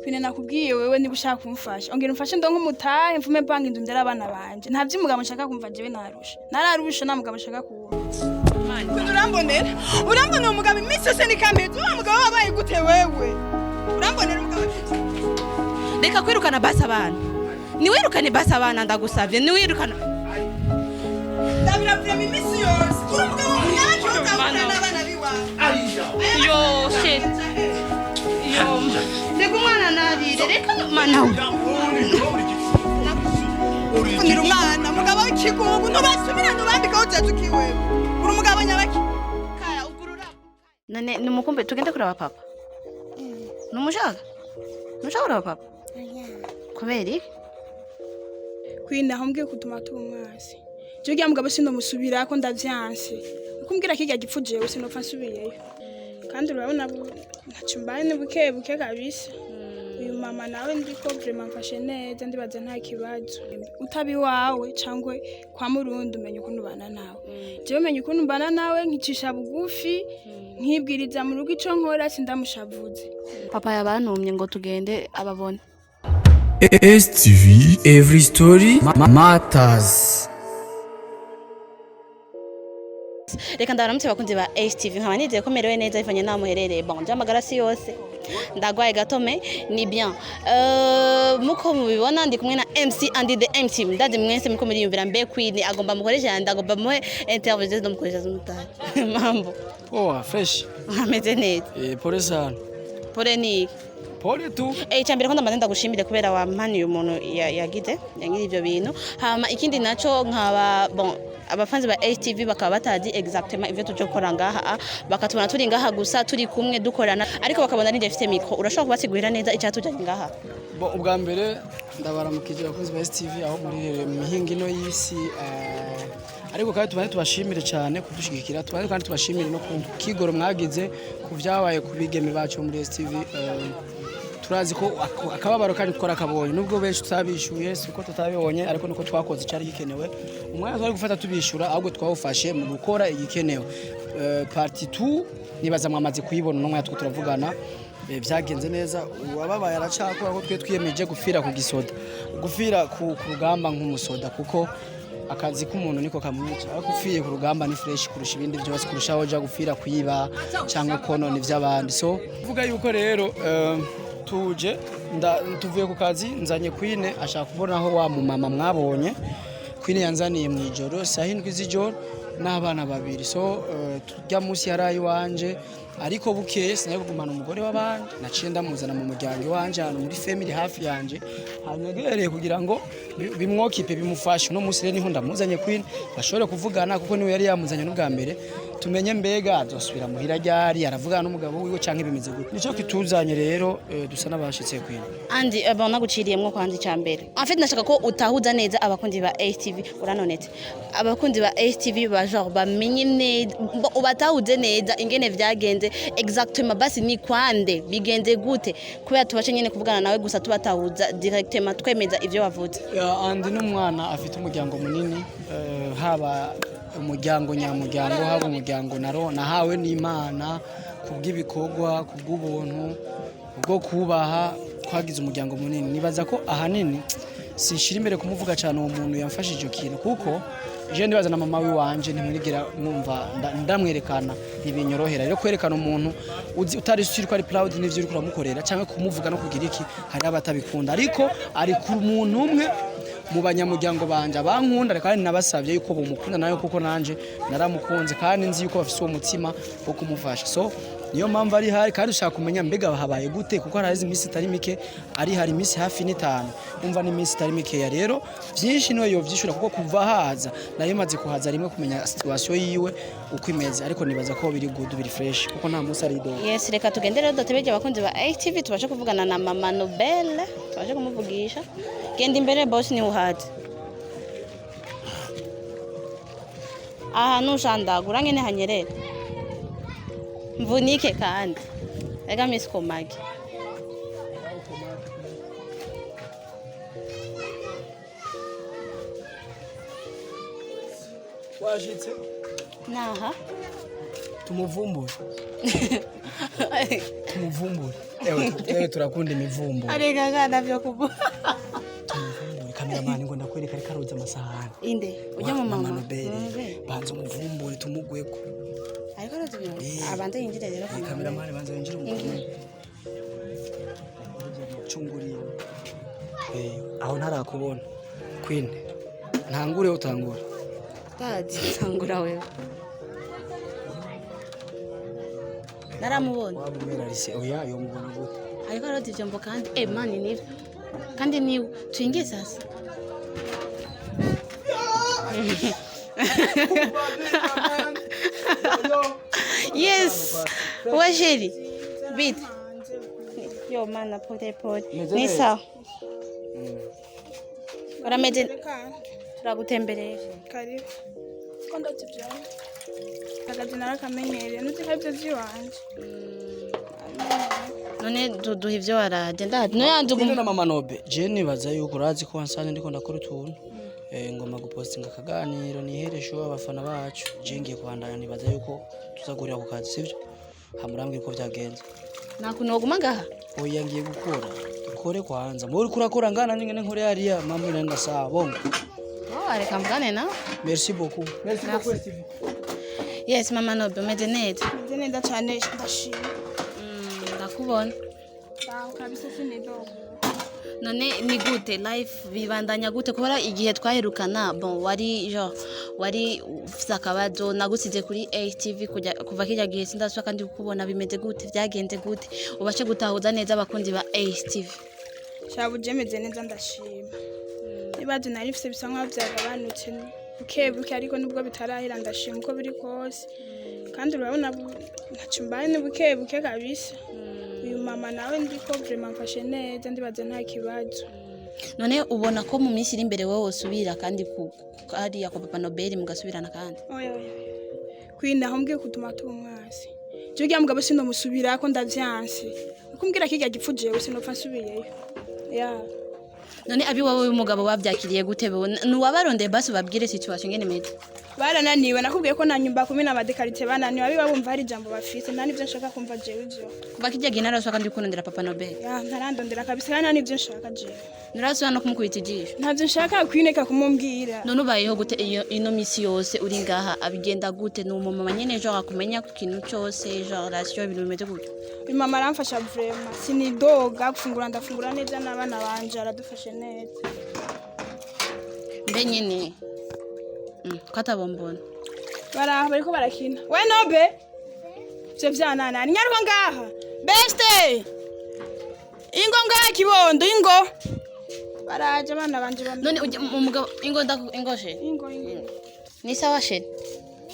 Kwine nakubwiye wewe niba ushaka kumfasha ongera umfashe ndonko mutahe mvume banki ndundera abana banje nta by'umugabo nshaka kumva jewe nararusha nta mugabo nshaka kuwumva urambonera umugabo iminsi yose ni kameze uwo mugabo wabaye gute wewe urambonera umugabo reka kwirukana basi abana niwirukane basi abana ndagusavye niwirukana ndabira premi iminsi yose uri umugabo yaje utabona n'abana biwawe yo shit yo reka umwana narire reka mana uri umwana mugabo w'ikigugu ntubasubira ntubambikaho cyacukiwe uri umugabo nyabaki kaya ugurura none numukumbe tugende kuraba papa numushaka kuraba papa kubera kwina hombwe kutuma tumwasi je giye mugabo sino musubira ko ndavyanse ukumbwira kijya gipfuje wese no fasubiyeyo kandi urabona ntacumbaye ne buke kabisa uyu mama nawe ndiko vraiment mfashe neza ndibaza nta kibazo utabi wawe cangwe kwa murundi umenye ukuntu bana nawe je umenye ukuntu bana nawe nkicisha bugufi nkibwiriza mu rugo ico nkora sindamushavuze papa yabantumye ngo tugende ababone STV Every Story Matters. reka ndabaramutse bakunzi ba STV nkaba nizeye ko merewe neza ifanye naho muherereye bon je amagara si yose ndagwaye gatome ni bien muko mubibona ndi kumwe na MC Andy the MC ndadi mwese muko muri yumvira mbe Queen agomba mukoresha ndagomba mu interviews no mukoresha zumutari mambo fresh ameze neza pole sana pole ni pole tu cyambere ko ndamanda ndagushimire kubera wampaniye umuntu yagize yangiri ivyo bintu hama ikindi naco nkaba bon abafanzi ba STV bakaba batazi exactement ivyo tuje gukora ngaha bakatubona turi ngaha gusa turi kumwe dukorana ariko bakabona ninde afite micro urashobora kubasigurira neza icyatujanye ngaha bon ubwa mbere ndabaramukije abakunzi ba STV aho muri mihinga ino y'isi ariko kandi tubashimire cyane kudushigikira kandi tubashimire no ku kigoro mwagize ku byabaye kubigeme bacu muri STV turazi ko akababaro kandi twara kabonye nubwo benshi tutabishuye siko tutabibonye ariko nuko twakoze cyari gikenewe umwana twari gufata tubishura ahubwo twawufashe mu gukora igikenewe party 2 nibaza mwamaze kuyibona no mwatwe turavugana byagenze neza wababaye aracakora ko twe twiyemeje gufira ku gisoda gufira ku rugamba nk'umusoda kuko akazi k'umuntu niko kamwica ariko ufiye ku rugamba ni fresh kurusha ibindi byose kurushaho ja gufira kuyiba cyangwa konona ivy'abandi so vuga yuko rero tuje tuvuye ku kazi nzanye Queen ashaka kubona aho wa mu mama mwabonye Queen yanzaniye mu ijoro saa 7 z'ijoro n'abana babiri so turya musi yarayi wanje ariko bukeye sinaye kugumana umugore w'abandi naciye ndamuzana mu muryango wanje hano muri family hafi yanje hanyegereye kugira ngo bimwokipe bimufashe no musi rero niho ndamuzanye Queen bashobore kuvugana kuko niwe yari yamuzanye n'ubwa mbere tumenye mbega azosubira muhira ryari aravugana n'umugabo wiwe canke bimeze gute nico kituzanye rero dusa nabashitse Queen Andi abona guciriyemwo kwanza cyambere en fait nashaka ko utahuza neza abakundi ba STV uranonete abakundi ba STV ba genre bamenye neza ubatahuze neza ingene vyagenze exactement basi ni kwande bigenze gute kubera tubashe nyene kuvugana nawe gusa tubatahuza directement twemeza ivyo wavuze Andi n'umwana afite umuryango munini haba umuryango nyamuryango haba umuryango nahawe n'Imana kubw'ibikorwa kubw'ubuntu bwo kubaha twagize umuryango munini nibaza ko ahanini sinshira imbere kumuvuga cyane uwo muntu yamfashije ikintu kuko je ndibaza na mama wanje ntimwigera mwumva ndamwerekana nibinyorohera rero kwerekana umuntu utari suri ko ari proud n'ivyo uri kuramukorera cyangwa kumuvuga no kugira iki hari abatabikunda ariko ari ku muntu umwe mu banyamuryango banje abankunda kandi nabasavye yuko bomukunda nayo kuko nanje naramukunze kandi nzi yuko bafise uwo mutima wo kumufasha so niyo mpamvu ari hari kandi ushaka kumenya mbega habaye gute kuko harazi iminsi itari mike ari hari iminsi hafi n'itanu umva n'iminsi itari mike ya rero byinshi niyo yovyishura kuko kuva haza nayo maze kuhaza rimwe kumenya situation yiwe uko imeze ariko nibaza ko biri good biri fresh kuko nta musi ari do yes reka tugende rero dotebeje abakunzi ba STV tubashe kuvugana na mama Nobel tubashe kumuvugisha genda imbere boss ni uhadi aha nushanda ngene hanyerera mvunike kandi ega miskomage washitse naha tumuvumbure Ewe turakunda imivumbo. arega gana byo kubu Kameramani ngo ndakwereka ari karoza amasahani. inde ujya mu mama Banza umuvumbure tumugweko. ariko rozo abande yinjire rero Kameramani banza yinjire mu chunguriye. Aho ntarakubona. Queen. Ntangure utangura. Dadi tangura wewe naramubona Wabumera rise oya yo mubona gute. ariko rozo ijambo kandi mani ni kandi ni twinge sasa yes washeri bit yo mana pote ni sawa urameze turagutemberera karibu ko ndakibyana akazi narakamenyereye nuzi ko ibyo by'iwanje none duduha ivyo waraje ndadi no yanze na mama Nobe je nibaza yuko urazi ko wansane ndiko ndakora utuntu ngoma gupostinga akaganiro niheresho abafana bacu je ngiye kubandanya nibaza yuko tuzagurira ku kazi sivyo hamurambwira ko byagenze nakuno guma ngaha oya ngiye gukora ukore kwanza muri kurakora ngana nyine nkore hariya mambo nenda sawa bongo areka mvugane na merci beaucoup TV. yes mama Nobe umeze neza meze neza cyane ndashima ndakubona baho kabisa sinidogo none ni gute life bibandanya gute kubera igihe twaherukana bon wari genre wari ufite akabazo nagusize kuri ATV kuva kijya gihe sindaswa kandi kukubona bimeze gute byagenze gute ubashe gutahuza neza abakundi ba ATV shabuje meze neza ndashima ibaje nari mfite bisa nkaho byagabanutse bukebuke ariko nubwo bitarahera ndashima uko biri kose kandi urabona ntacumbaye ni bukebuke kabisa uyu mama nawe ndiko vraiment mfashe neza ndibaze nta kibazo none ubona ko mu minsi iri imbere wowe usubira kandi hariya kwa Papa Nobel mugasubirana kandi oya kwina hombwe kutuma tumwasi je ugiye mugabo sino musubira ko ndavyanse kumbwira kijya gipfuje wese nopfa nsubiyeyo ya none abi wowe umugabo wabyakiriye gute nuwabarondeye basi babwire situation ngene meze barananiwe nakubwiye ko nanyumba kumi n'abadekarite bananiwe abi babumva hari jambo bafite nani byo nshaka kumva jewe byo kuva kijya gihe naraswa kandi kunondera Papa Nobel ya ntarandondera kabisa nani byo nshaka jewe naraswa no kumukubita ijisho ntavyo nshaka kwineka kumumbwira none ubayeho gute ino misi yose uri ngaha abigenda gute ni umumama nyene jo akumenya ku kintu cyose jo relation ibintu bimeze gute uyu mama aramfasha vraiment sinidoga gufungura ndafungura neza n'abana banje aradufashe neza mbe nyene katabombona baraha bariko barakina we Nobe byo byanana nyaruko ngaha beste ingo ngaha kibondo ingo baraje abana banje none umugabo ingo she ingo ni sawa she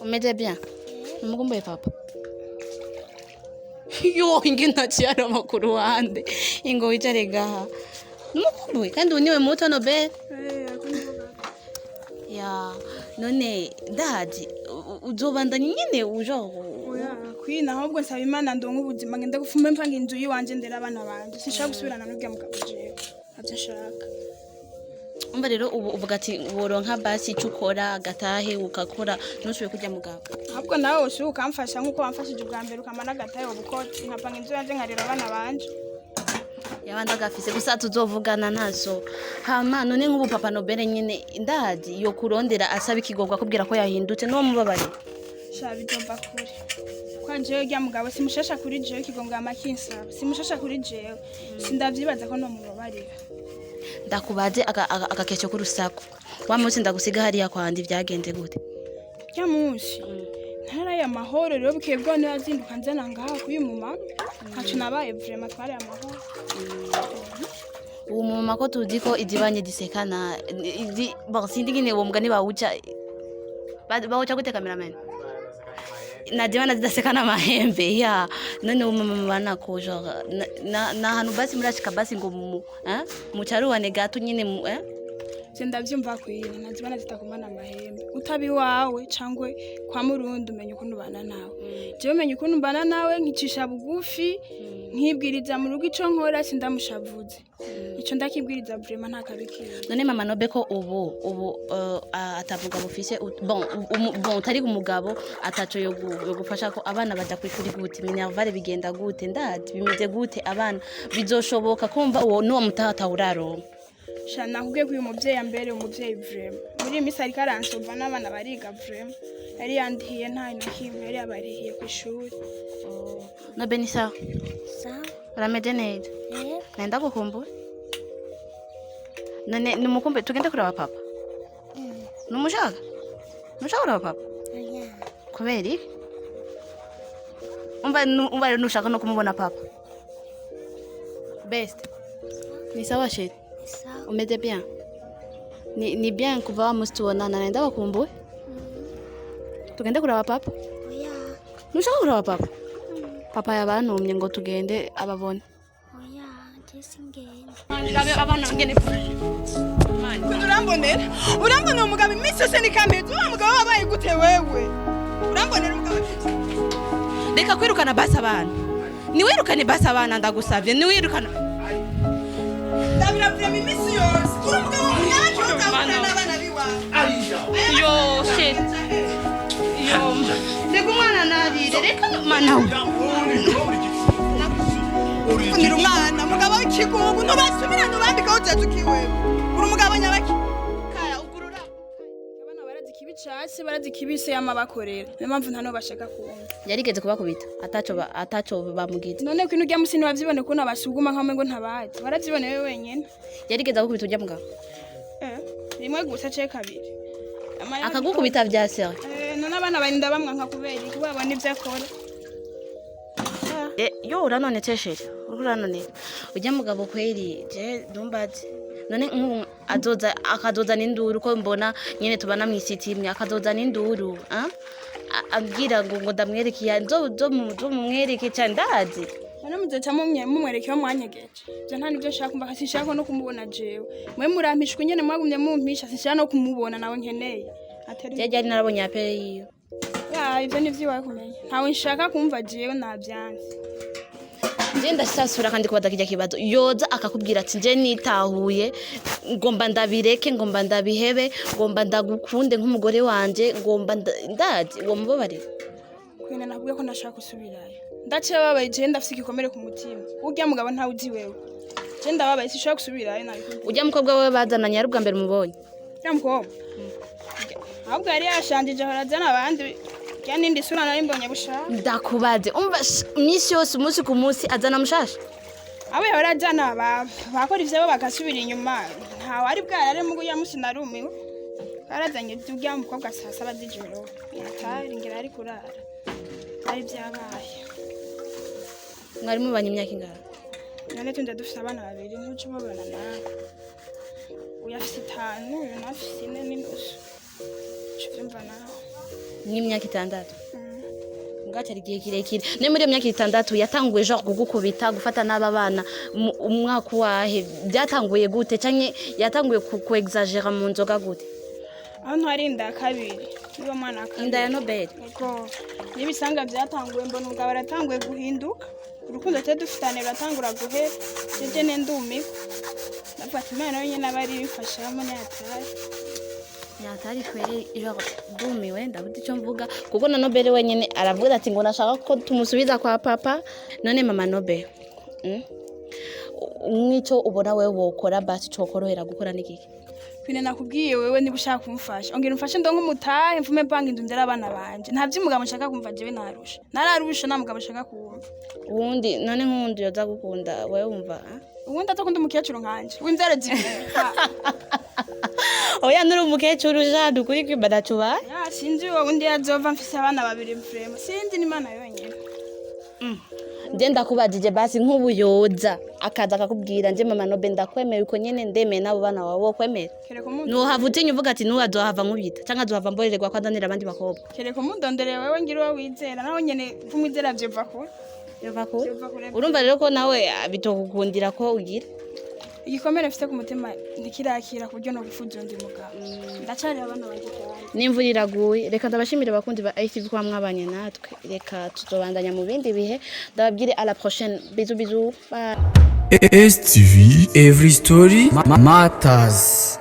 umeze bien umugomboye papa yo ingina cyaro makuru wande ingo wicare gaha numukumbuye kandi uniwe muto Nobel ya none dadi uzobandanya nyine ujo oya kwina ahubwo nsaba Imana ndonka ubuzima ngende gufuma mfanga inzu yiwanje ndera abana banje sishaka gusubirana n'ubwe mugabo jewe avyo nshaka umva rero uvuga ati woronka basi icyo ukora agatahe ukakora ntushobore kujya mugabo ahubwo nawe ushobora ukamfasha nk'uko wamfashije ubwa mbere ukamana agatahe ubukoti nkapanga inzu yanje nkarera abana banje yabandi agafise gusa tuzovugana nazo hama none nk'ubu Papa Nobel nyine ndadi yo kurondera asaba ikigogwa kubwira ko yahindutse no mubabare sha bitomba kure kwa jewe rya mugabo simushasha kuri jewe kigonga amakinsaba simushasha kuri jewe sindavyibaza ko no mubabarira ndakubaze agakecyo k'urusaku wa munsi ndagusiga hariya kwandi byagenze gute rya munsi ntara ya mahoro rero bukebwa niba zinduka nzana ngaha kuyu mama ntacu nabaye vraiment twari amahoro uwo mama ko tuzi ko idibanye disekana sindi ngine uwo mugani bawuca gute cameraman nadibana zidasekana mahembe ya none uwo mama banako genre na hanu basi murashika basi ngo mu charuwane gato nyine je ndavyumva kwira nazibana zitakumana amahembe utabi wawe cangwe kwa murundi umenya ukuntu bana nawe je umenya ukuntu bana nawe nkicisha bugufi nkibwiriza mu rugo ico nkora sindamushavuze ico ndakibwiriza vraiment nta kabikira none mama Nobe ko ubu atavuga bufise bon utari umugabo ataco yo gufasha ko abana baja kwikuri gute minervale bigenda gute ndazi bimeze gute abana bizoshoboka kumva uwo nuwo mutata uraro shana nakubwiye ko uyu muvyeyi ambere umuvyeyi vraiment muri imisi ariko aransova n'abana bariga vraiment yari yandihiye nta na kimwe yari yabarihiye ku ishuri Nobe ni sawa Sawa. urameze neza nenda gukumbura none numukumbe tugende kuraba papa numushaka kuraba papa Oya. kubera iki umva nushaka no kumubona papa best ni sawa sheri Sawa. umeze bien ni bien kuva wa musi tubonana nenda bakumbuye tugende kuraba papa Oya. nushaka kuraba papa papa yabantumye ngo tugende ababone Oya. Jesi ngende. abana ngene urambonera umugabo imisi yose nikambiye tuba mugabo wabaye gute wewe urambonera umugabo reka kwirukana basi abana niwirukane basi abana ndagusavye niwirukana ndabira vrema imisi yose uri umugabo yaje utahura n'abana biwawe yo shit yo reka umwana narire reka mana unira umwana mugabo w'ikigugu ntubasubira ntubambikaho jeje ukiwe uri umugabo nyabaki kaya ugurura abana barazikibi casi barazikibise yamabakorera niyo mpamvu nta no bashaka kumva yarigeze kubakubita ataco bamugize none ko inurya musi ntiwavyibone ko nabasuguma nk'amwe ngo ntabazi waravyibone wewe wenyene yarigeze gukubita urya mugabo rimwe gusa ce kabiri akagukubita vya sere none abana barinda bamwanka kubera iki babona ivyo akora yo uranonetse sheri uranonetse urya mugabo kweri je ndumbaze none akazoza n'induru ko mbona nyene tubana mw'isiti imwe akazoza n'induru abwira ngo ndamwerekeye nzo mumwereke cyane ndazi none muzoca mumwerekeho mwanyegeje je nta nivyo nshaka kumva sinshaka no kumubona jewe mwe murampishwe nyene mwagumye mumpisha sinshaka no kumubona nawe nkeneye ryari narabonye apere yiyo ivyo nivyiwawe kumenya ntawe nshaka kumva jewe navyanse nje ndasasura kandi kubaza kijya kibazo yoza akakubwira ati nje nitahuye ngomba ndabireke ngomba ndabihebe ngomba ndagukunde nk'umugore wanje ngomba ndazi uwo mubabarira kwina nakubwiye ko ndashaka gusubirayo ndacebabaye je ndafise igikomere ku mutima urya mugabo ntawe uzi wewe je ndababaye sinshaka gusubirayo nabikubwiye urya mukobwa wewe bazananye ari ubwa mbere mubonye urya mukobwa ahubwo yari yashanjije horazana abandi ya nindi sura nari mbonye bushaka ndakubaze umva misi yose umunsi ku munsi azana mushasha abo yarajana bakora ivyo bagasubira inyuma ntawe ari bwarare mu guya musi narumiwe barazanye urya mukobwa saa saba z'ijoro yatari ngira ari kurara ari vyabaye mwari mubanye imyaka ingana none tunze dufise abana babiri ntuco ubabona nawe uyu afise 5 uyu nawe afise 4 n'inusu uvyumva nawe n'imyaka 6 ngacari igihe kirekire ne muri iyo myaka 6 yatanguye genre kugukubita gufata n'aba bana umwaka wahe byatanguye gute canke yatanguye ku exagera mu nzoga gute aho ntwari inda kabiri niba mwana akabiri inda ya Nobel ego n'ibisanga byatanguye mbona ubwo baratanguye guhinduka urukundo cyo dufitane batangura guhera jeje nendumiko ndafata imana yonyene abari bifashamo yatari kwere genre dumiwe ndabuze icyo mvuga kuko na Nobel wenyene aravuga ati ngo nashaka ko tumusubiza kwa papa none mama Nobel mwico ubona wewe wokora basi cokorohera gukora n'ikiki kwine nakubwiye wewe niba ushaka kumfasha ongera umfashe ndonko mutahe mvume panga indundira abana banje nta by'umugabo nshaka kumva jewe nararusha nta mugabo nshaka kumva ubundi none nk'undi yoza gukunda wewe wumva ubundi atakunda umukecuru nkanje w'inzara zibiri oya nuri umukecuru jadu kuri kwibada cuba ya sinzi wowe undi yazova mfise abana babiri mfrema sinzi n'Imana yonyene nje ndakubajije basi nk'ubuyoza akaza akakubwira nje mama Nobel ndakwemera uko nyene ndemeye nabo bana wawe wokwemera no havutinye uvuga ati nuwa azohava nkubita canka azohava mborererwa kwa danira abandi bakobwa kereko mundondere wewe ngira uwo wizera naho nyene kumwizera vyova ko urumva rero ko nawe bitokukundira ko ugira igikomere mfite ku mutima ntikirakira ku buryo no gufuza undi mugabo ndacari abana banje cyane n'imvura iraguye reka ndabashimire abakundi ba ITV kwa mwabanye natwe reka tuzobandanya mu bindi bihe ndababwire à la prochaine bisous bisous bye STV, every story matters.